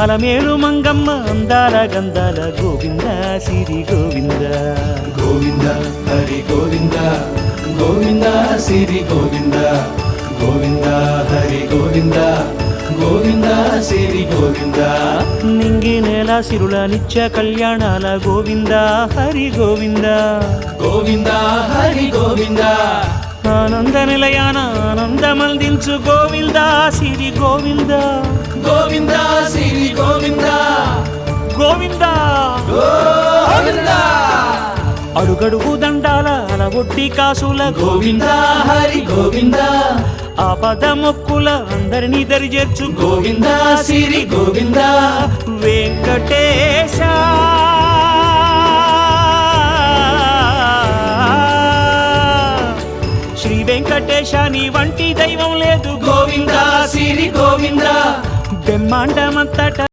అలమేలు మంగమ్మ అందాల గంధాల గోవింద సిరి గోవింద గోవింద హరి గోవింద గోవింద సిరి గోవింద గోవింద హరి గోవింద గోవింద సిరి గోవింద నింగి నేల సిరుల నిత్య కళ్యాణాల గోవింద హరి గోవింద గోవింద హరి గోవింద ఆనంద నిలయాన ఆనందమందించు గోవింద సిరి గోవింద గోవింద సిరి గోవింద గోవింద గోవింద అడుగడుగు దండాల అలవొట్టి కాసుల గోవింద హరి గోవింద ఆపద మొక్కుల అందరినీ దరిచేర్చు గోవింద సిరి గోవింద వెంకటేశ శ్రీ వెంకటేశ నీ వంటి దైవం లేదు గోవింద సిరి గోవింద బ్రహ్మాండమంతట